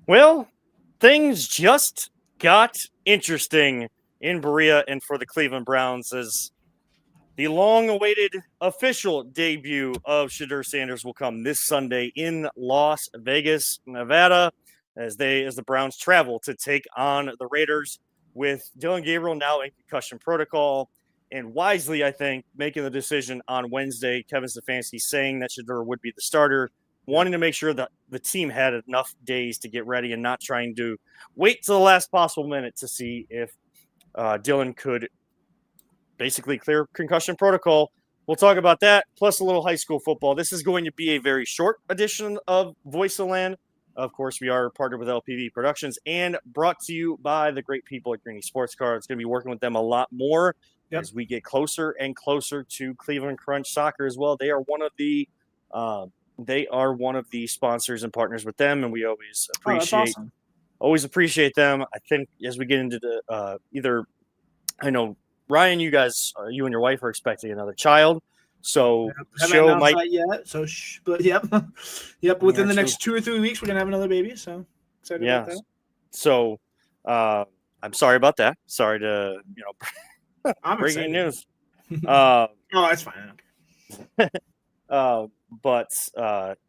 Well, things just got interesting in Berea and for the Cleveland Browns as the long-awaited official debut of Shedeur Sanders will come this Sunday in Las Vegas, Nevada, as the Browns travel to take on the Raiders with Dylan Gabriel now in concussion protocol. And wisely, I think, making the decision on Wednesday, Kevin Stefanski saying that Shedeur would be the starter, wanting to make sure that the team had enough days to get ready and not trying to wait till the last possible minute to see if Dylan could basically clear concussion protocol. We'll talk about that, plus a little high school football. This is going to be a very short edition of Voice of Land. Of course, we are partnered with LPV Productions and brought to you by the great people at Greeny Sports Cards. Going to be working with them a lot more as we get closer and closer to Cleveland Crunch Soccer as well. They are one of the sponsors and partners with them, and we always appreciate them. I think as we get into the I know Ryan, you guys, you and your wife are expecting another child, so the show might not yet. So, but yep. Within the next 2 or 3 weeks, we're gonna have another baby. So excited about that. So, I'm sorry about that. Sorry to I'm breaking news. That's fine. But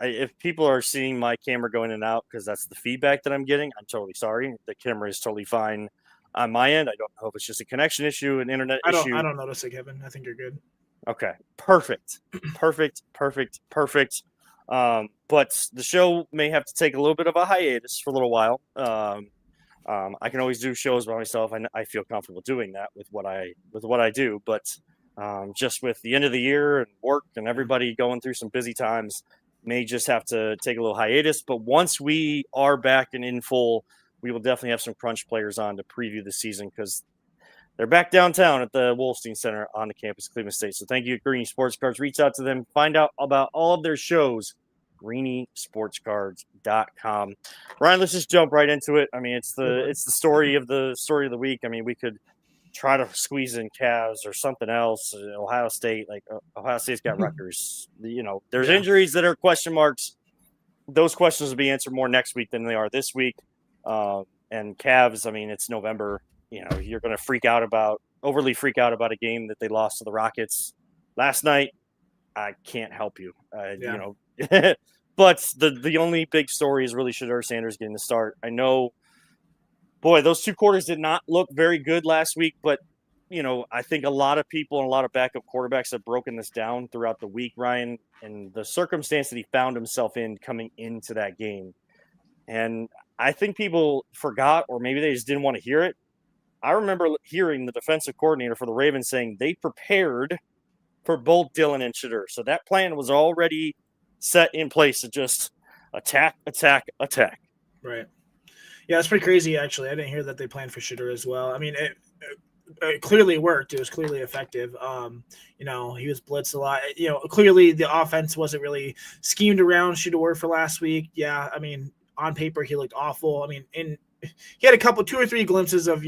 if people are seeing my camera going in and out because that's the feedback that I'm getting, I'm totally sorry. The camera is totally fine on my end. I don't know if it's just a connection issue, an internet issue. I don't notice it, Kevin. I think you're good. Okay. Perfect. But the show may have to take a little bit of a hiatus for a little while. I can always do shows by myself. I feel comfortable doing that with what I do, but just with the end of the year and work and everybody going through some busy times, may just have to take a little hiatus. But once we are back and in full, we will definitely have some Crunch players on to preview the season because they're back downtown at the Wolfstein Center on the campus of Cleveland State. So thank you, Greeny Sports Cards. Reach out to them, find out about all of their shows, greenysportscards.com. Ryan, let's just jump right into it. I mean, it's the story of the week. I mean, we could try to squeeze in Cavs or something else. Ohio State, Ohio State's got Rutgers. There's injuries that are question marks. Those questions will be answered more next week than they are this week. And Cavs, I mean, it's November. You're going to overly freak out about a game that they lost to the Rockets last night. I can't help you. But the only big story is really Shedeur Sanders getting the start. I know, boy, those 2 quarters did not look very good last week, but I think a lot of people and a lot of backup quarterbacks have broken this down throughout the week, Ryan, and the circumstance that he found himself in coming into that game. And I think people forgot, or maybe they just didn't want to hear it. I remember hearing the defensive coordinator for the Ravens saying they prepared for both Dylan and Shedeur. So that plan was already set in place to just attack. Right. Yeah, it's pretty crazy, actually. I didn't hear that they planned for Shedeur as well. I mean, it clearly worked. It was clearly effective. He was blitzed a lot. Clearly the offense wasn't really schemed around Shedeur for last week. Yeah, I mean, on paper, he looked awful. I mean, he had 2 or 3 glimpses of,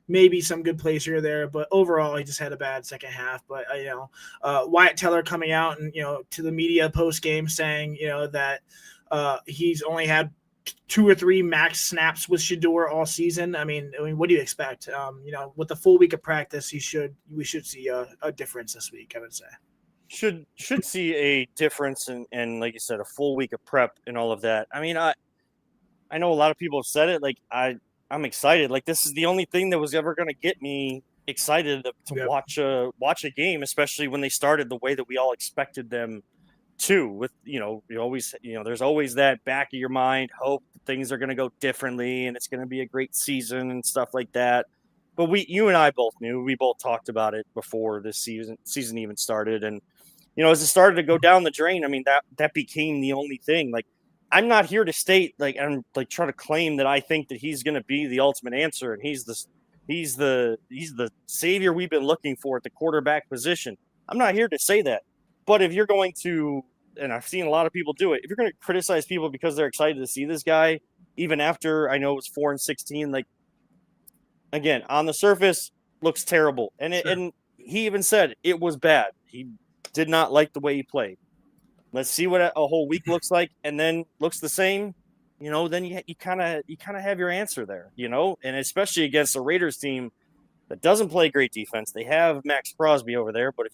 maybe some good plays here or there, but overall, he just had a bad second half. But, Wyatt Teller coming out and, to the media post game saying, that he's only had 2 or 3 max snaps with Shedeur all season. I mean, what do you expect? With the full week of practice, we should see a difference this week, I would say. Should see a difference and like you said, a full week of prep and all of that. I mean, I know a lot of people have said it. Like I'm excited. Like this is the only thing that was ever going to get me excited to watch a game, especially when they started the way that we all expected them to. With you always there's always that back of your mind hope that things are going to go differently and it's going to be a great season and stuff like that. But you and I both knew. We both talked about it before this season even started, and as it started to go down the drain, I mean that became the only thing. Like I'm not here to state I'm try to claim that I think that he's going to be the ultimate answer and he's the savior we've been looking for at the quarterback position. I'm not here to say that. But if you're going to, and I've seen a lot of people do it, if you're going to criticize people because they're excited to see this guy, even after I know it was 4-16, again, on the surface, looks terrible. And and he even said it was bad. He did not like the way he played. Let's see what a whole week looks like, and then looks the same. then you kind of have your answer there, and especially against a Raiders team that doesn't play great defense. They have Max Crosby over there, but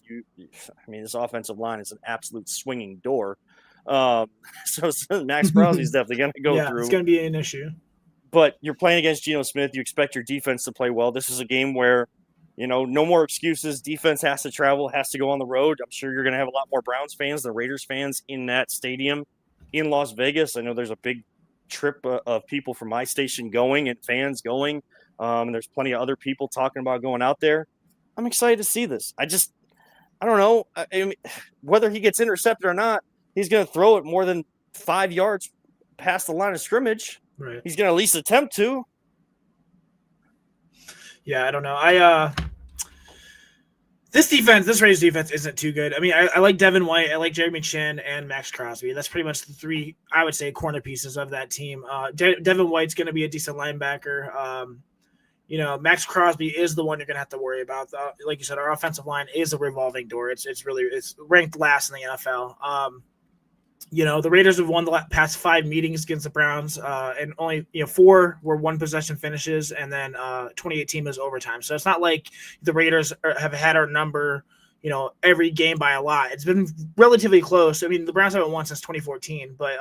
this offensive line is an absolute swinging door. So Max Crosby is definitely going to go yeah, through. it's going to be an issue. But you're playing against Geno Smith. You expect your defense to play well. This is a game where, no more excuses. Defense has to travel, has to go on the road. I'm sure you're going to have a lot more Browns fans than Raiders fans in that stadium in Las Vegas. I know there's a big trip of people from my station going and fans going. And there's plenty of other people talking about going out there. I'm excited to see this. I don't know. I mean, whether he gets intercepted or not, he's going to throw it more than 5 yards past the line of scrimmage. Right. He's going to at least attempt to. Yeah, I don't know. This Raiders defense isn't too good. I mean, I like Devin White, I like Jeremy Chin, and Max Crosby. That's pretty much the three, I would say, corner pieces of that team. Devin White's going to be a decent linebacker. Max Crosby is the one you're going to have to worry about. Like you said, our offensive line is a revolving door. It's ranked last in the NFL. The Raiders have won the past 5 meetings against the Browns, and only 4 were one possession finishes, and then 2018 was overtime. So it's not like the Raiders have had our number, every game by a lot. It's been relatively close. I mean, the Browns haven't won since 2014, but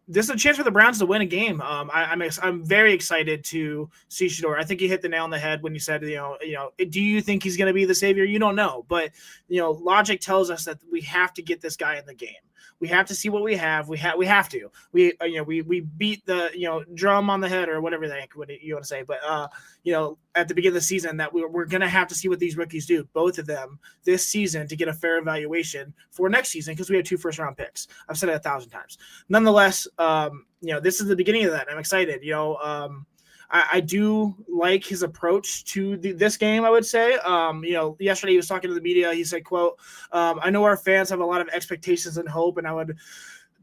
this is a chance for the Browns to win a game. I'm very excited to see Shedeur. I think you hit the nail on the head when you said, do you think he's going to be the savior? You don't know, but logic tells us that we have to get this guy in the game. We have to see what we have. We have to. We beat the drum on the head or whatever you want to say. But at the beginning of the season, that we're going to have to see what these rookies do, both of them, this season to get a fair evaluation for next season because we have 2 first-round picks. I've said it 1,000 times. Nonetheless, this is the beginning of that. I'm excited. I do like his approach to this game, I would say. Yesterday he was talking to the media. He said, quote, I know our fans have a lot of expectations and hope, and I would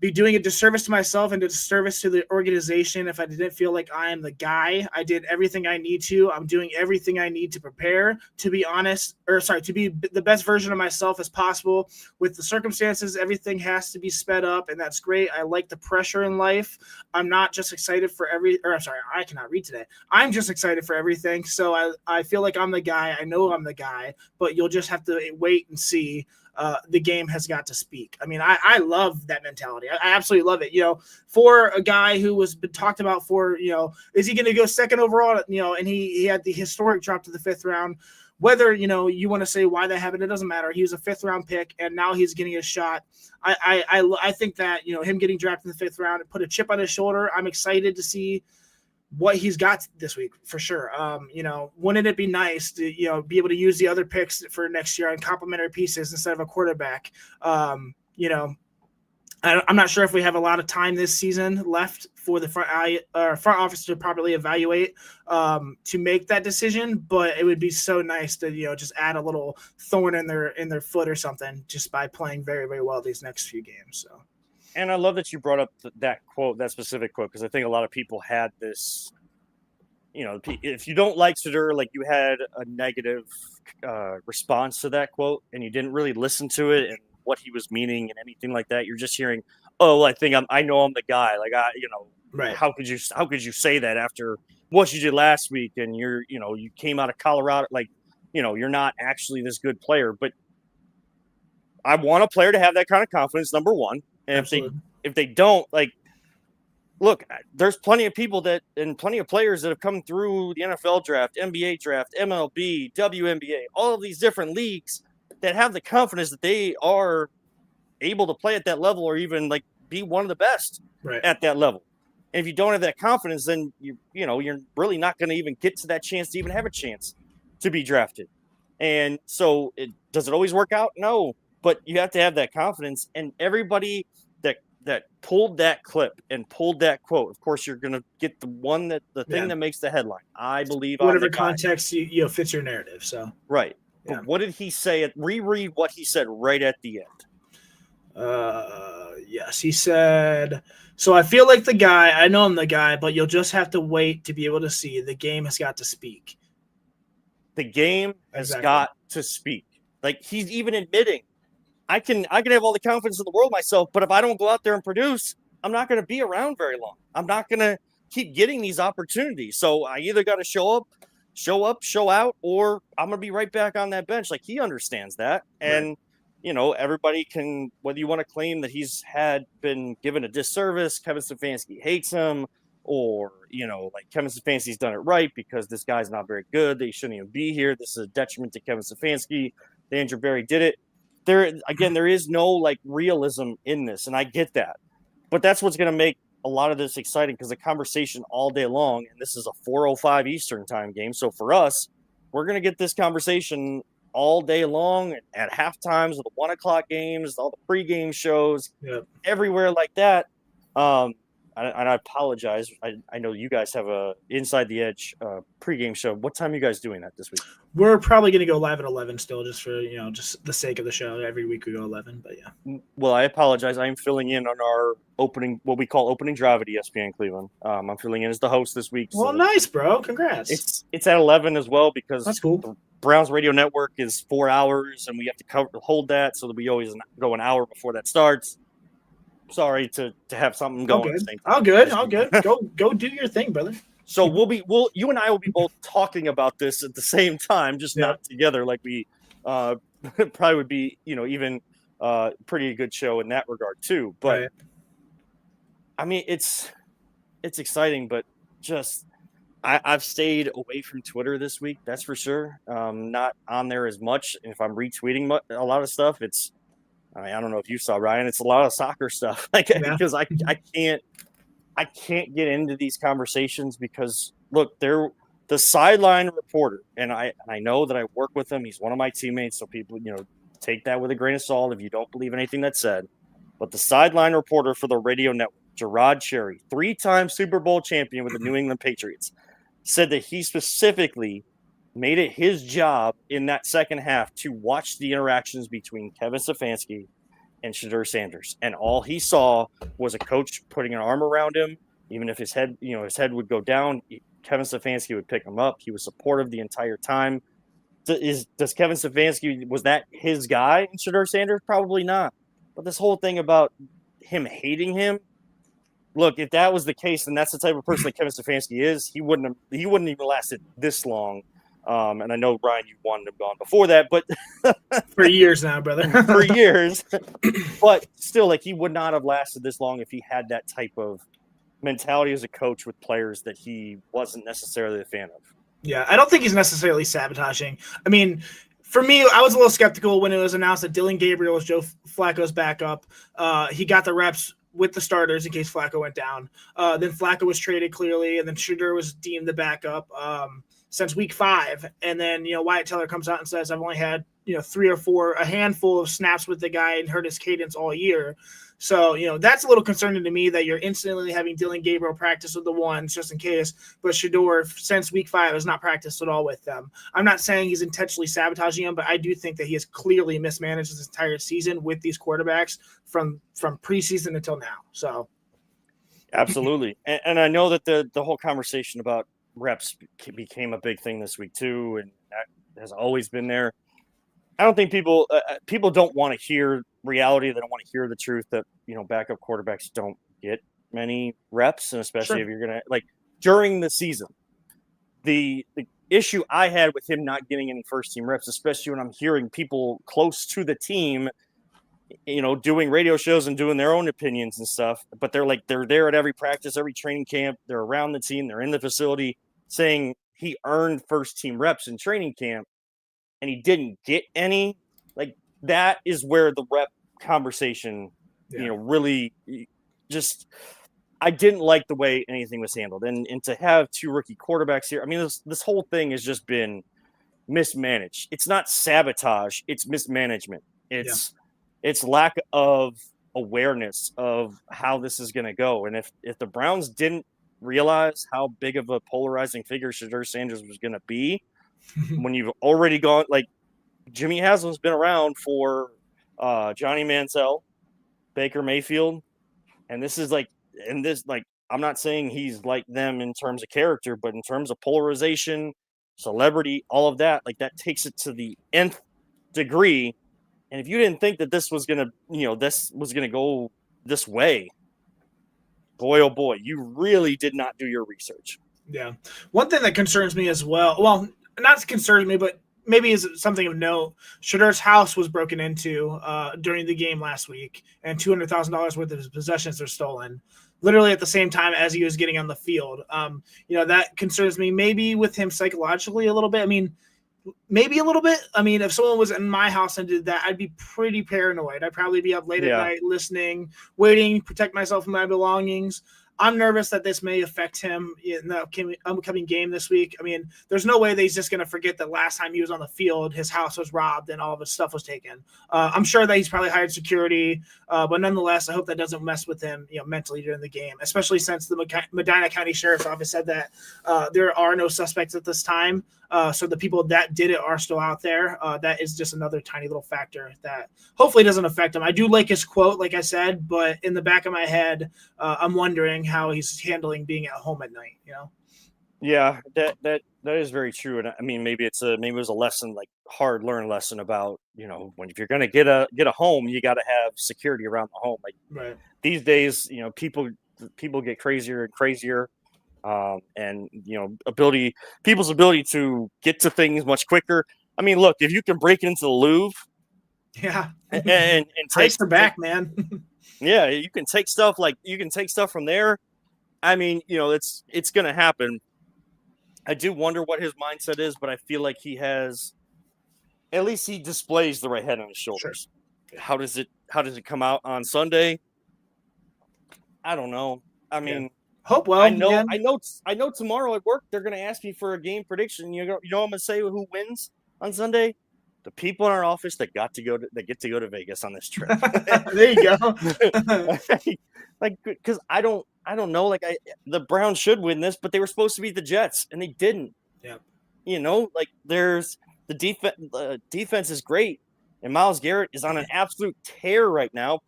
be doing a disservice to myself and a disservice to the organization if I didn't feel like I am the guy. I did everything I need to. I'm doing everything I need to prepare, to be the best version of myself as possible. With the circumstances, everything has to be sped up, and that's great. I like the pressure in life. I'm not just excited for I cannot read today. I'm just excited for everything. So I feel like I'm the guy. I know I'm the guy, but you'll just have to wait and see. The game has got to speak. I mean, I love that mentality. I absolutely love it. For a guy who was been talked about for, is he going to go second overall? And he had the historic drop to the 5th round. Whether, you want to say why that happened, it doesn't matter. He was a 5th round pick, and now he's getting a shot. I think that, him getting drafted in the 5th round put a chip on his shoulder. I'm excited to see what he's got this week for sure. Wouldn't it be nice to, be able to use the other picks for next year on complementary pieces instead of a quarterback? I'm not sure if we have a lot of time this season left for the front office to properly evaluate to make that decision, but it would be so nice to, just add a little thorn in their foot or something just by playing very, very well these next few games. So. And I love that you brought up that specific quote, because I think a lot of people had this, if you don't like Shedeur, like you had a negative response to that quote and you didn't really listen to it and what he was meaning and anything like that. You're just hearing, oh, I know I'm the guy. Like, right. How could you say that after what you did last week? And you came out of Colorado, like, you're not actually this good player, but I want a player to have that kind of confidence, number one. And if they don't, like, look, there's plenty of people and plenty of players that have come through the NFL draft, NBA draft, MLB, WNBA, all of these different leagues that have the confidence that they are able to play at that level or even like be one of the best at that level. And if you don't have that confidence, then you're really not going to even get to that chance to even have a chance to be drafted. And so does it always work out? No. But you have to have that confidence, and everybody that pulled that clip and pulled that quote, of course, you're going to get the thing that makes the headline. I believe whatever context fits your narrative. So right. Yeah. But what did he say? Reread what he said right at the end. Yes, he said. So I feel like the guy. I know I'm the guy, but you'll just have to wait to be able to see. The game has got to speak. The game has got to speak. Like he's even admitting. I can have all the confidence in the world myself, but if I don't go out there and produce, I'm not going to be around very long. I'm not going to keep getting these opportunities. So I either got to show up, show out, or I'm going to be right back on that bench. Like, he understands that. And, Right. you know, everybody can, whether you want to claim that he's been given a disservice, Kevin Stefanski hates him, or, you know, like Kevin Stefanski's done it right because this guy's not very good. They shouldn't even be here. This is a detriment to Kevin Stefanski. Andrew Berry did it. There is no like realism in this, and I get that. But that's what's going to make a lot of this exciting, because the conversation all day long, and this is a 4:05 Eastern time game. So for us, we're going to get this conversation all day long at half times of the 1:00 games, all the pregame shows, everywhere like that. And I apologize. I know you guys have a Inside the Edge pregame show. What time are you guys doing that this week? We're probably going to go live at 11 still, just for, just the sake of the show. Every week we go 11, but yeah. Well, I apologize. I'm filling in on our what we call opening drive at ESPN Cleveland. I'm filling in as the host this week. Well, nice, bro. Congrats. It's at 11 as well, because that's cool. The Browns radio network is 4 hours, and we have to hold that, so that we always go an hour before that starts. Sorry to have something going. All good. Go do your thing, brother. So you and I will be both talking about this at the same time, just not together. Like we probably would be, even pretty good show in that regard too. But right. I mean, it's exciting, but just I've stayed away from Twitter this week. That's for sure. Not on there as much. And if I'm retweeting a lot of stuff, I don't know if you saw, Ryan. It's a lot of soccer stuff, because I can't get into these conversations, because look, the sideline reporter, and I know that I work with him. He's one of my teammates, so people, take that with a grain of salt if you don't believe anything that's said. But the sideline reporter for the radio network, Gerard Cherry, 3-time Super Bowl champion with the New England Patriots, said that he specifically made it his job in that second half to watch the interactions between Kevin Stefanski and Shedeur Sanders. And all he saw was a coach putting an arm around him. Even if his head would go down, Kevin Stefanski would pick him up. He was supportive the entire time. Does Kevin Stefanski, was that his guy in Shedeur Sanders? Probably not. But this whole thing about him hating him, look, if that was the case, then that's the type of person that Kevin Stefanski is. He wouldn't even lasted this long. And I know, Brian, you wanted him gone before that, but for years now, brother. For years. But still, like, he would not have lasted this long if he had that type of mentality as a coach with players that he wasn't necessarily a fan of. Yeah, I don't think he's necessarily sabotaging. I mean, for me, I was a little skeptical when it was announced that Dylan Gabriel was Joe Flacco's backup. He got the reps with the starters in case Flacco went down. Then Flacco was traded clearly, and then Shedeur was deemed the backup since week 5. And then, Wyatt Teller comes out and says, I've only had, 3 or 4, a handful of snaps with the guy and heard his cadence all year. So, that's a little concerning to me that you're instantly having Dylan Gabriel practice with the ones just in case. But Shedeur, since week 5, has not practiced at all with them. I'm not saying he's intentionally sabotaging them, but I do think that he has clearly mismanaged his entire season with these quarterbacks from preseason until now. So, absolutely. And I know that the whole conversation about reps became a big thing this week too, and that has always been there. I don't think people don't want to hear reality. They don't want to hear the truth that backup quarterbacks don't get many reps, and especially if you're gonna, like, during the season. The issue I had with him not getting any first team reps, especially when I'm hearing people close to the team, doing radio shows and doing their own opinions and stuff, but they're there at every practice, every training camp, they're around the team, they're in the facility, saying he earned first team reps in training camp and he didn't get any. Like, that is where the rep conversation, really just, I didn't like the way anything was handled. And to have 2 rookie quarterbacks here, I mean, this whole thing has just been mismanaged. It's not sabotage, it's mismanagement. It's lack of awareness of how this is going to go. And if the Browns didn't realize how big of a polarizing figure Shedeur Sanders was going to be, when you've already gone, like, Jimmy Haslam's been around for Johnny Manziel, Baker Mayfield, and I'm not saying he's like them in terms of character, but in terms of polarization, celebrity, all of that, like, that takes it to the nth degree. And if you didn't think that this was gonna go this way, boy, oh boy, you really did not do your research. Yeah. One thing that concerns me as well, not concerns me, but maybe is something of note. Shedeur's house was broken into during the game last week, and $200,000 worth of his possessions are stolen, literally at the same time as he was getting on the field. That concerns me. Maybe with him psychologically a little bit. I mean, maybe a little bit. I mean, if someone was in my house and did that, I'd be pretty paranoid. I'd probably be up late at night listening, waiting, protect myself from my belongings. I'm nervous that this may affect him in the upcoming game this week. I mean, there's no way that he's just going to forget that last time he was on the field, his house was robbed and all of his stuff was taken. I'm sure that he's probably hired security, but nonetheless, I hope that doesn't mess with him, mentally during the game, especially since the Medina County Sheriff's Office said that there are no suspects at this time. So the people that did it are still out there. That is just another tiny little factor that hopefully doesn't affect him. I do like his quote, like I said, but in the back of my head, I'm wondering how he's handling being at home at night. Yeah, that is very true. And I mean, maybe it was a lesson, like hard learned lesson about, if you're going to get a home, you got to have security around the home. Like right. These days, people get crazier and crazier. And people's ability to get to things much quicker. I mean, look, if you can break into the Louvre, yeah, and take her back, man. Yeah, you can take stuff from there. I mean, it's going to happen. I do wonder what his mindset is, but I feel like at least he displays the right head on his shoulders. Sure. How does it come out on Sunday? I don't know. I mean. Yeah. Hope well. I know tomorrow at work they're going to ask me for a game prediction. You know what I'm going to say who wins on Sunday? The people in our office that get to go to Vegas on this trip. There you go. Because I don't know. The Browns should win this, but they were supposed to beat the Jets and they didn't. Yeah. There's the defense. Defense is great, and Myles Garrett is on an absolute tear right now.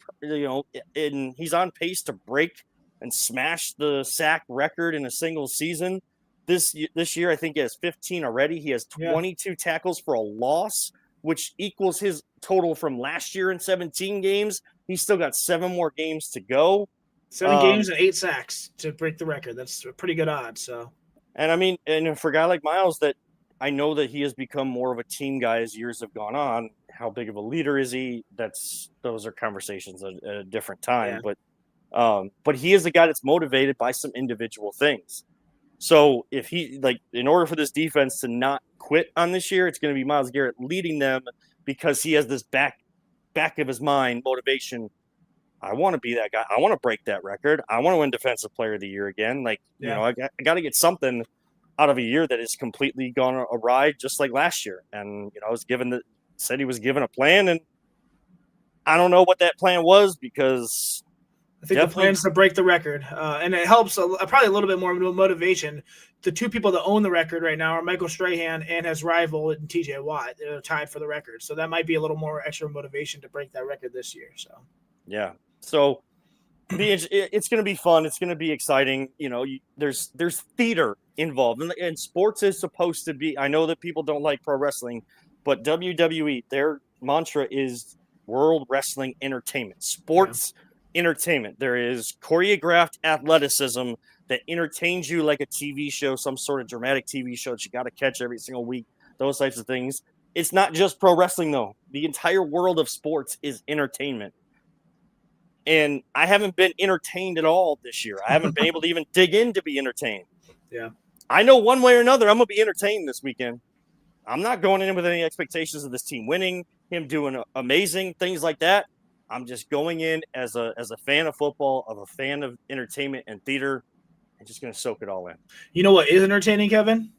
And he's on pace to break and smash the sack record in a single season. This year, I think he has 15 already. He has 22 tackles for a loss, which equals his total from last year in 17 games. He's still got 7 more games to go. 7 games and 8 sacks to break the record. That's a pretty good odds. So, and I mean, and for a guy like Myles, that I know that he has become more of a team guy as years have gone on. How big of a leader is he? Those are conversations at a different time, but he is a guy that's motivated by some individual things. So if in order for this defense to not quit on this year, it's going to be Myles Garrett leading them because he has this back of his mind motivation. I want to be that guy. I want to break that record. I want to win Defensive Player of the Year again. I got to get something out of a year that is completely gone awry, just like last year. And said he was given a plan, and I don't know what that plan was because. I think the plan is to break the record, and it helps probably a little bit more motivation. The 2 people that own the record right now are Michael Strahan and his rival TJ Watt. They're tied for the record, so that might be a little more extra motivation to break that record this year. So, yeah, so it's going to be fun. It's going to be exciting. There's theater involved, and sports is supposed to be. I know that people don't like pro wrestling, but WWE, their mantra is World Wrestling Entertainment. Sports. Yeah. Entertainment. There is choreographed athleticism that entertains you like a TV show, some sort of dramatic TV show that you got to catch every single week, those types of things. It's not just pro wrestling, though. The entire world of sports is entertainment. And I haven't been entertained at all this year. I haven't been able to even dig in to be entertained. Yeah. I know one way or another I'm going to be entertained this weekend. I'm not going in with any expectations of this team winning, him doing amazing things like that. I'm just going in as a fan of football, of a fan of entertainment and theater, and just going to soak it all in. You know what is entertaining, Kevin?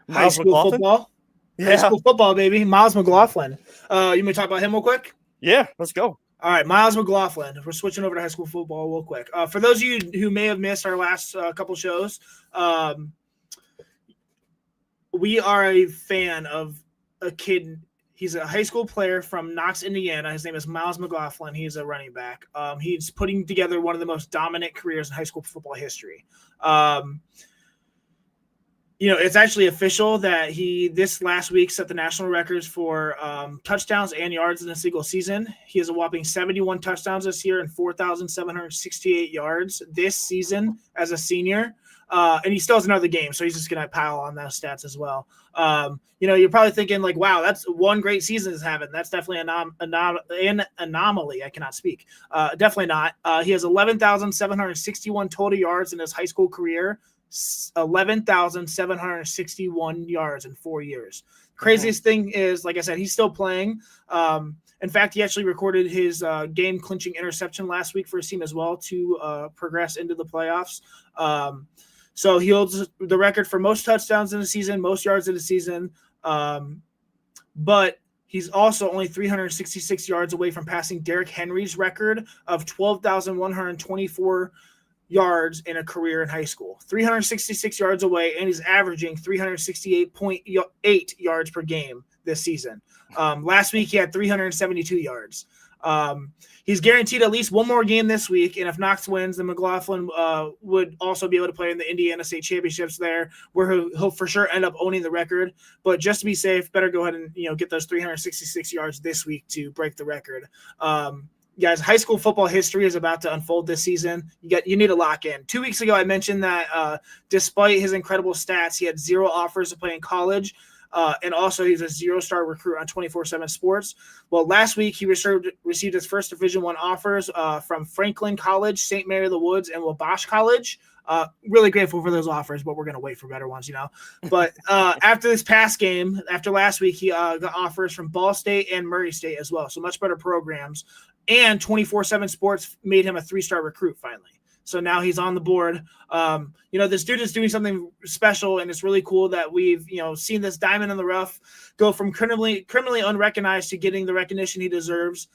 High school football. Yeah. High school football, baby. Miles McLaughlin. You want to talk about him real quick? Yeah, let's go. All right, Miles McLaughlin. We're switching over to high school football real quick. For those of you who may have missed our last couple shows, we are a fan of a kid. He's a high school player from Knox, Indiana. His name is Miles McLaughlin. He's a running back. He's putting together one of the most dominant careers in high school football history. it's actually official that he this last week set the national records for touchdowns and yards in a single season. He has a whopping 71 touchdowns this year and 4,768 yards this season as a senior. And he still has another game, so he's just going to pile on those stats as well. You're probably thinking like, wow, that's one great season he's having. That's definitely an anomaly. I cannot speak. Definitely not. He has 11,761 total yards in his high school career. 11,761 yards in 4 years. Craziest thing is, like I said, he's still playing. In fact, he actually recorded his game-clinching interception last week for his team as well to progress into the playoffs. So he holds the record for most touchdowns in a season, most yards in a season. But he's also only 366 yards away from passing Derrick Henry's record of 12,124 yards in a career in high school. 366 yards away, and he's averaging 368.8 yards per game this season. Last week, he had 372 yards. He's guaranteed at least one more game this week, and if Knox wins, then McLaughlin would also be able to play in the Indiana State Championships there, where he'll for sure end up owning the record. But just to be safe, better go ahead and get those 366 yards this week to break the record. Guys, high school football history is about to unfold this season. You need to lock in. 2 weeks ago, I mentioned that despite his incredible stats, he had 0 offers to play in college. And also he's a 0-star recruit on 24/7 Sports. Well, last week he received his first Division I offers from Franklin College, St. Mary of the Woods, and Wabash College. Really grateful for those offers, but we're going to wait for better ones, But after this past game, after last week, he got offers from Ball State and Murray State as well. So much better programs. And 24/7 Sports made him a 3-star recruit finally. So now he's on the board. This dude is doing something special, and it's really cool that we've, seen this diamond in the rough go from criminally unrecognized to getting the recognition he deserves.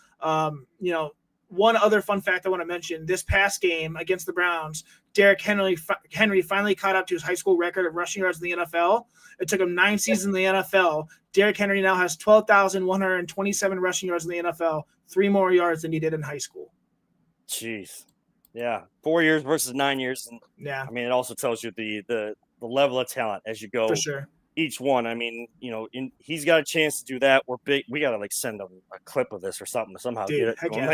One other fun fact I want to mention, this past game against the Browns, Derrick Henry finally caught up to his high school record of rushing yards in the NFL. It took him 9 seasons in the NFL. Derrick Henry now has 12,127 rushing yards in the NFL, 3 more yards than he did in high school. Jeez. Yeah, 4 years versus 9 years. And, yeah. I mean, it also tells you the level of talent as you go. For sure. Each one. I mean, he's got a chance to do that. We're big. We got to send him a clip of this or something to somehow Dude, get it. yeah.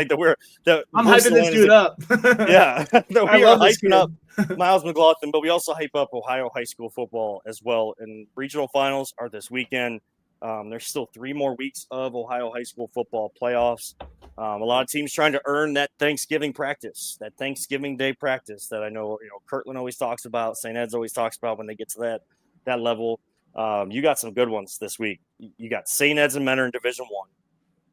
I'm hyping this dude up. Yeah, we are hyping up Miles McLaughlin, but we also hype up Ohio high school football as well. And regional finals are this weekend. There's still 3 more weeks of Ohio high school football playoffs. A lot of teams trying to earn that Thanksgiving practice, that Thanksgiving Day practice that I know, Kirtland always talks about, St. Ed's always talks about when they get to that level. You got some good ones this week. You got St. Ed's and Mentor in Division I,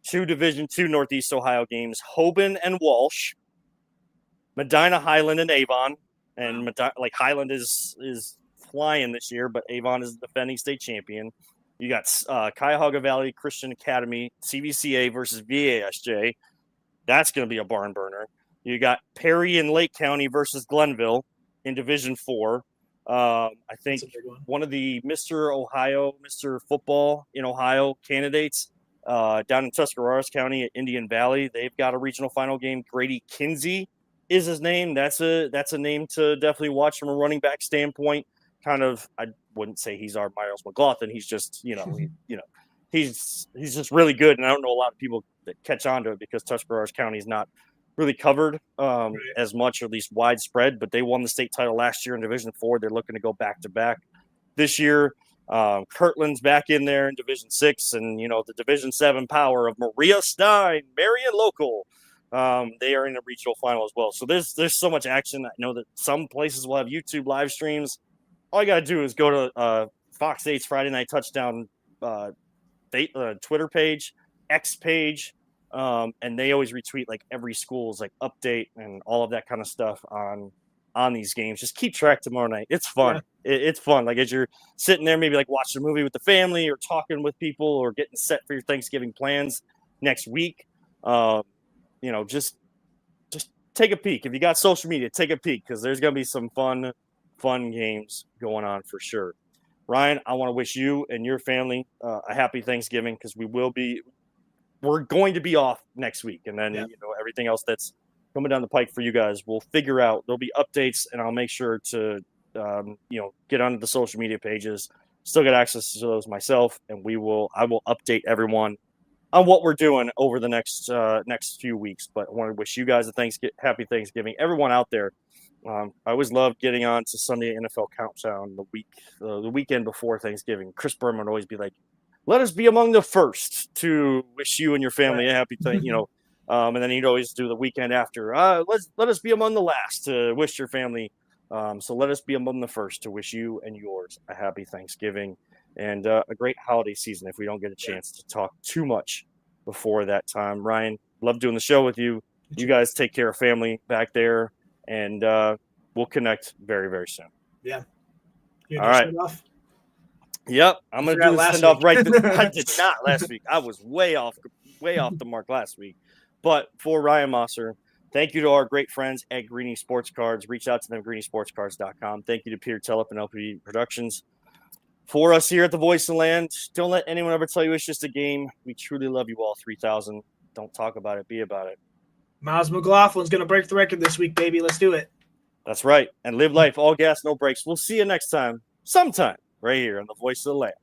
2 Division II Northeast Ohio games, Hoban and Walsh, Medina, Highland, and Avon. And Highland is flying this year, but Avon is the defending state champion. You got Cuyahoga Valley Christian Academy, CVCA versus VASJ. That's going to be a barn burner. You got Perry and Lake County versus Glenville in Division IV. I think one of the Mr. Football in Ohio candidates down in Tuscarawas County at Indian Valley, they've got a regional final game. Grady Kinsey is his name. That's a name to definitely watch from a running back standpoint. Kind of, I wouldn't say he's our Miles McLaughlin. He's just, he's just really good. And I don't know a lot of people that catch on to it because Tuscarawas County is not really covered as much, or at least widespread. But they won the state title last year in Division IV. They're looking to go back to back this year. Kirtland's back in there in Division VI, and the Division VII power of Maria Stein, Marion Local. They are in a regional final as well. So there's so much action. I know that some places will have YouTube live streams. All you got to do is go to Fox 8's Friday Night Touchdown Twitter page, X page, and they always retweet every school's update and all of that kind of stuff on these games. Just keep track tomorrow night. It's fun. Yeah. It's fun. As you're sitting there, maybe watching a movie with the family or talking with people or getting set for your Thanksgiving plans next week. Just take a peek. If you got social media, take a peek because there's going to be some fun games going on for sure. Ryan, I want to wish you and your family a happy Thanksgiving because we're going to be off next week. And then, everything else that's coming down the pike for you guys, we'll figure out. There'll be updates, and I'll make sure to get onto the social media pages. Still get access to those myself, and I will update everyone on what we're doing over the next few weeks. But I want to wish you guys a happy Thanksgiving. Everyone out there, I always love getting on to Sunday NFL Countdown the weekend before Thanksgiving. Chris Berman would always be like, "Let us be among the first to wish you and your family a happy Thanksgiving." And then he'd always do the weekend after. Let us be among the last to wish your family. So let us be among the first to wish you and yours a happy Thanksgiving and a great holiday season if we don't get a chance to talk too much before that time. Ryan, love doing the show with you. You guys take care of family back there, and we'll connect very, very soon. Yeah. All right. Yep. I'm going to do the send-off right this I did not last week. I was way off the mark last week. But for Ryan Mosser, thank you to our great friends at Greeny Sports Cards. Reach out to them, greenysportscards.com. Thank you to Peter Tellup and LPD Productions. For us here at the Voice of the Land, don't let anyone ever tell you it's just a game. We truly love you all, 3,000. Don't talk about it. Be about it. Miles McLaughlin's going to break the record this week, baby. Let's do it. That's right. And live life, all gas, no brakes. We'll see you next time, sometime, right here on the Voice of the Land.